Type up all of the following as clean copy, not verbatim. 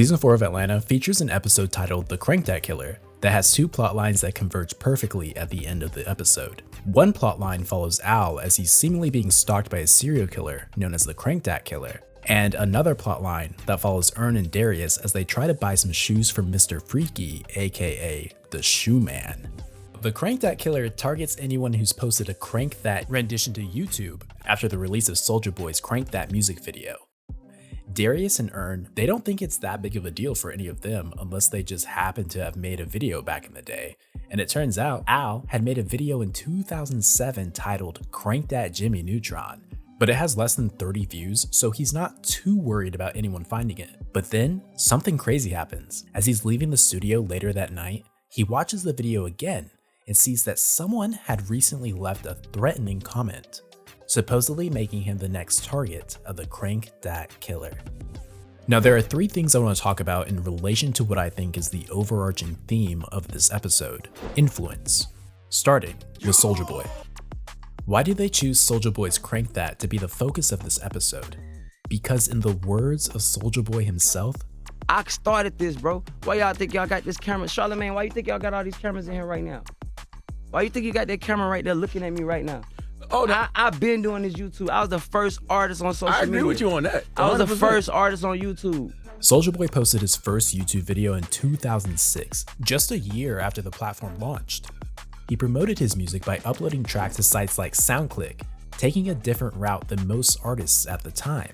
Season 4 of Atlanta features an episode titled The Crank Dat Killer that has two plot lines that converge perfectly at the end of the episode. One plotline follows Al as he's seemingly being stalked by a serial killer known as the Crank Dat Killer, and another plotline that follows Earn and Darius as they try to buy some shoes from Mr. Freaky, aka the Shoe Man. The Crank Dat Killer targets anyone who's posted a Crank That rendition to YouTube after the release of Soulja Boy's Crank That music video. Darius and Earn, they don't think it's that big of a deal for any of them unless they just happen to have made a video back in the day. And it turns out Al had made a video in 2007 titled Crank Dat Jimmy Neutron, but it has less than 30 views, so he's not too worried about anyone finding it. But then something crazy happens. As he's leaving the studio later that night, he watches the video again and sees that someone had recently left a threatening comment, supposedly making him the next target of the Crank Dat Killer. Now, there are three things I want to talk about in relation to what I think is the overarching theme of this episode: influence. Starting with Soulja Boy. Why did they choose Soulja Boy's Crank That to be the focus of this episode? Because in the words of Soulja Boy himself, I started this, bro. Why y'all think y'all got this camera? Charlamagne, why you think y'all got all these cameras in here right now? Why you think you got that camera right there looking at me right now? Oh, I've been doing this YouTube. I was the first artist on social media. I agree with you on that. 100%. I was the first artist on YouTube. Soulja Boy posted his first YouTube video in 2006, just a year after the platform launched. He promoted his music by uploading tracks to sites like SoundClick, taking a different route than most artists at the time.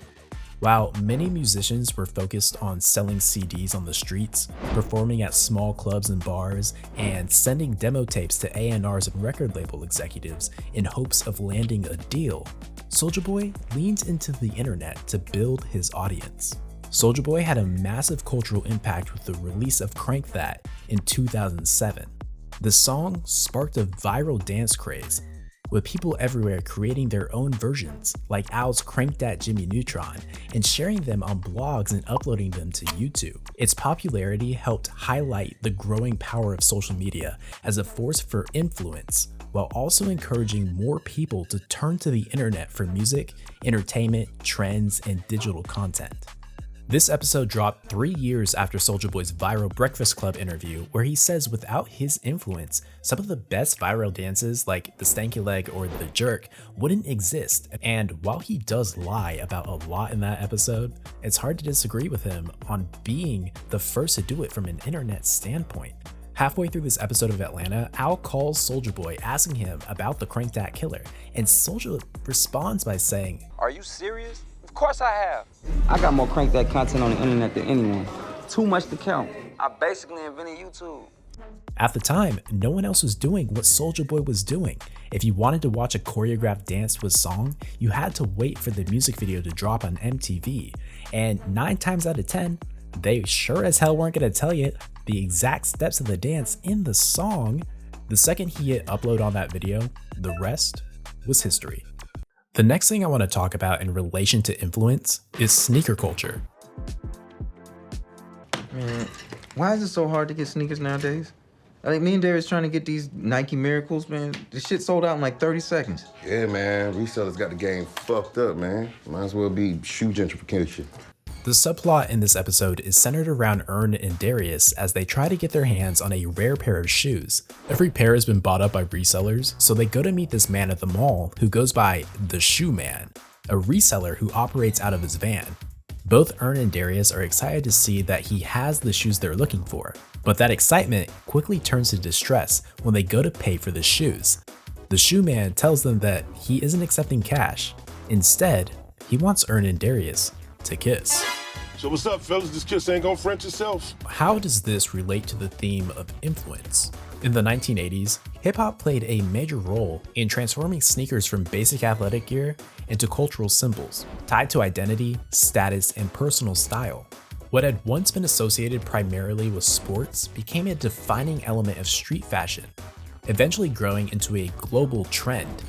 While many musicians were focused on selling CDs on the streets, performing at small clubs and bars, and sending demo tapes to A&Rs and record label executives in hopes of landing a deal, Soulja Boy leaned into the internet to build his audience. Soulja Boy had a massive cultural impact with the release of Crank That in 2007. The song sparked a viral dance craze, with people everywhere creating their own versions, like Al's Crank Dat Jimmy Neutron, and sharing them on blogs and uploading them to YouTube. Its popularity helped highlight the growing power of social media as a force for influence, while also encouraging more people to turn to the internet for music, entertainment, trends, and digital content. This episode dropped 3 years after Soulja Boy's viral Breakfast Club interview, where he says without his influence, some of the best viral dances like the stanky leg or the jerk wouldn't exist. And while he does lie about a lot in that episode, it's hard to disagree with him on being the first to do it from an internet standpoint. Halfway through this episode of Atlanta, Al calls Soulja Boy asking him about the Crank Dat Killer, and Soulja responds by saying, "Are you serious? Of course I have. I got more Crank That content on the internet than anyone. Too much to count. I basically invented YouTube." At the time, no one else was doing what Soulja Boy was doing. If you wanted to watch a choreographed dance to a song, you had to wait for the music video to drop on MTV. And 9 times out of 10, they sure as hell weren't gonna tell you the exact steps of the dance in the song. The second he hit upload on that video, the rest was history. The next thing I want to talk about in relation to influence is sneaker culture. Man, why is it so hard to get sneakers nowadays? Like, me and Darius trying to get these Nike Miracles, man. The shit sold out in like 30 seconds. Yeah, man. Resellers got the game fucked up, man. Might as well be shoe gentrification. The subplot in this episode is centered around Earn and Darius as they try to get their hands on a rare pair of shoes. Every pair has been bought up by resellers, so they go to meet this man at the mall who goes by the Shoe Man, a reseller who operates out of his van. Both Earn and Darius are excited to see that he has the shoes they're looking for, but that excitement quickly turns to distress when they go to pay for the shoes. The Shoe Man tells them that he isn't accepting cash. Instead, he wants Earn and Darius to kiss. So what's up, fellas? This kiss ain't gonna French itself. How does this relate to the theme of influence? In the 1980s, hip-hop played a major role in transforming sneakers from basic athletic gear into cultural symbols, tied to identity, status, and personal style. What had once been associated primarily with sports became a defining element of street fashion, eventually growing into a global trend.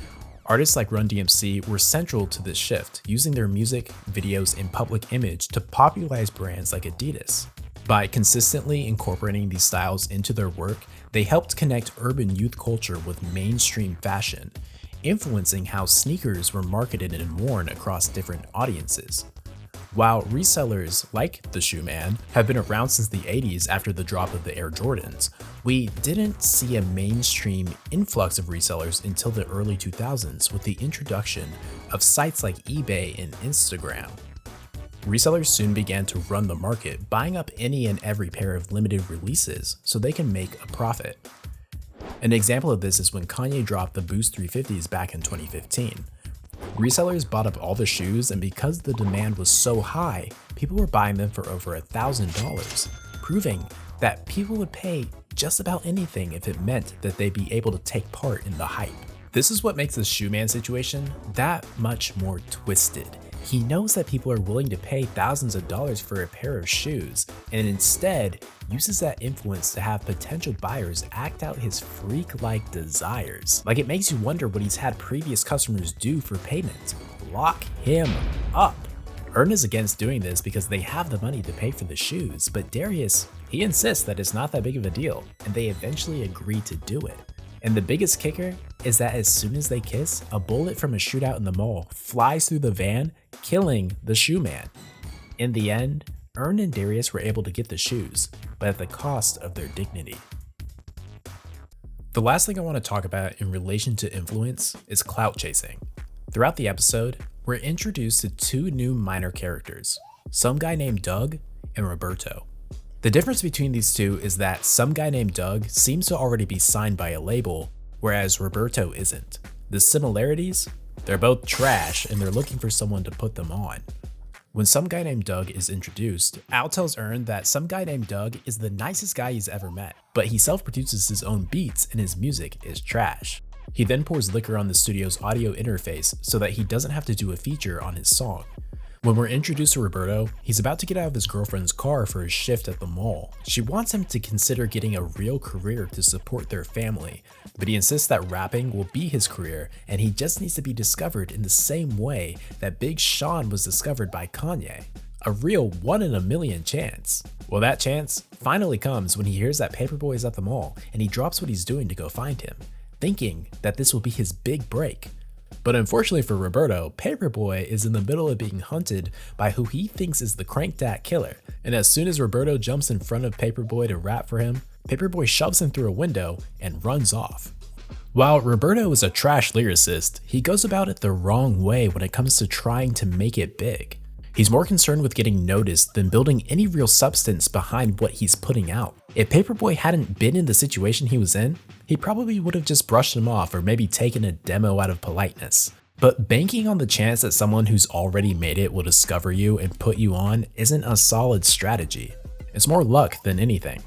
Artists like Run DMC were central to this shift, using their music, videos, and public image to popularize brands like Adidas. By consistently incorporating these styles into their work, they helped connect urban youth culture with mainstream fashion, influencing how sneakers were marketed and worn across different audiences. While resellers like the Shoe Man have been around since the 80s after the drop of the Air Jordans, we didn't see a mainstream influx of resellers until the early 2000s with the introduction of sites like eBay and Instagram. Resellers soon began to run the market, buying up any and every pair of limited releases so they can make a profit. An example of this is when Kanye dropped the Boost 350s back in 2015. Resellers bought up all the shoes, and because the demand was so high, people were buying them for over $1,000, proving that people would pay just about anything if it meant that they'd be able to take part in the hype. This is what makes the Shoe Man situation that much more twisted. He knows that people are willing to pay thousands of dollars for a pair of shoes, and instead uses that influence to have potential buyers act out his freak-like desires. Like, it makes you wonder what he's had previous customers do for payment. Lock him up. Earn is against doing this because they have the money to pay for the shoes, but Darius, he insists that it's not that big of a deal, and they eventually agree to do it. And the biggest kicker is that as soon as they kiss, a bullet from a shootout in the mall flies through the van, killing the Shoe Man. In the end, Earn and Darius were able to get the shoes, but at the cost of their dignity. The last thing I want to talk about in relation to influence is clout chasing. Throughout the episode, we're introduced to two new minor characters, some guy named Doug and Roberto. The difference between these two is that some guy named Doug seems to already be signed by a label, whereas Roberto isn't. The similarities? They're both trash and they're looking for someone to put them on. When some guy named Doug is introduced, Al tells Earn that some guy named Doug is the nicest guy he's ever met, but he self-produces his own beats and his music is trash. He then pours liquor on the studio's audio interface so that he doesn't have to do a feature on his song. When we're introduced to Roberto, he's about to get out of his girlfriend's car for his shift at the mall. She wants him to consider getting a real career to support their family, but he insists that rapping will be his career and he just needs to be discovered in the same way that Big Sean was discovered by Kanye. A real 1 in a million chance. Well, that chance finally comes when he hears that Paperboy is at the mall and he drops what he's doing to go find him, thinking that this will be his big break. But unfortunately for Roberto, Paperboy is in the middle of being hunted by who he thinks is the Crank Dat Killer, and as soon as Roberto jumps in front of Paperboy to rap for him, Paperboy shoves him through a window and runs off. While Roberto is a trash lyricist, he goes about it the wrong way when it comes to trying to make it big. He's more concerned with getting noticed than building any real substance behind what he's putting out. If Paperboy hadn't been in the situation he was in, he probably would have just brushed him off or maybe taken a demo out of politeness. But banking on the chance that someone who's already made it will discover you and put you on isn't a solid strategy. It's more luck than anything.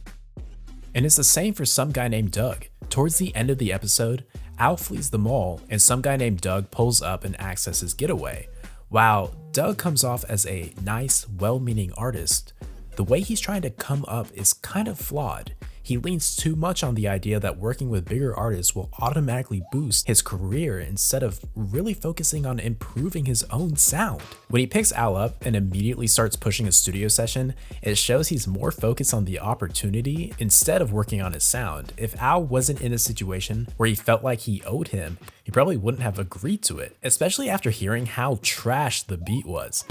And it's the same for some guy named Doug. Towards the end of the episode, Al flees the mall and some guy named Doug pulls up and acts as his getaway. While Doug comes off as a nice, well-meaning artist, the way he's trying to come up is kind of flawed. He leans too much on the idea that working with bigger artists will automatically boost his career instead of really focusing on improving his own sound. When he picks Al up and immediately starts pushing a studio session, it shows he's more focused on the opportunity instead of working on his sound. If Al wasn't in a situation where he felt like he owed him, he probably wouldn't have agreed to it, especially after hearing how trash the beat was.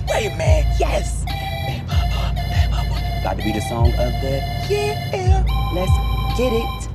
Wait, man, yes! About to be the song of the year. Let's get it.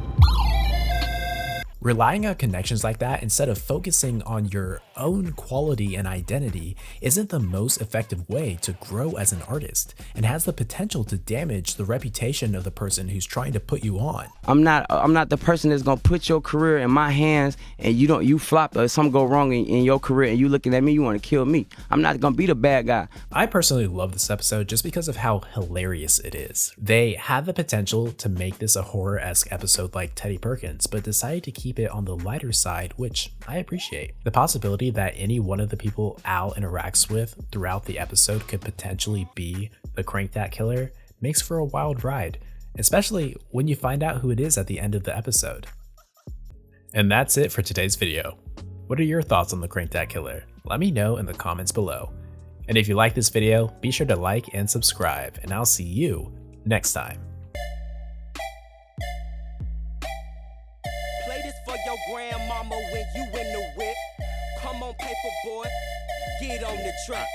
Relying on connections like that instead of focusing on your own quality and identity isn't the most effective way to grow as an artist and has the potential to damage the reputation of the person who's trying to put you on. I'm not the person that's gonna put your career in my hands and you flop or something go wrong in your career and you looking at me, you wanna kill me. I'm not gonna be the bad guy. I personally love this episode just because of how hilarious it is. They had the potential to make this a horror-esque episode like Teddy Perkins, but decided to keep it on the lighter side, which I appreciate. The possibility that any one of the people Al interacts with throughout the episode could potentially be the Crank Dat Killer makes for a wild ride, especially when you find out who it is at the end of the episode. And that's it for today's video. What are your thoughts on the Crank Dat Killer? Let me know in the comments below. And if you like this video, be sure to like and subscribe, and I'll see you next time. Play this for your grandmama when you in the whip. Come on, Paperboy, trap.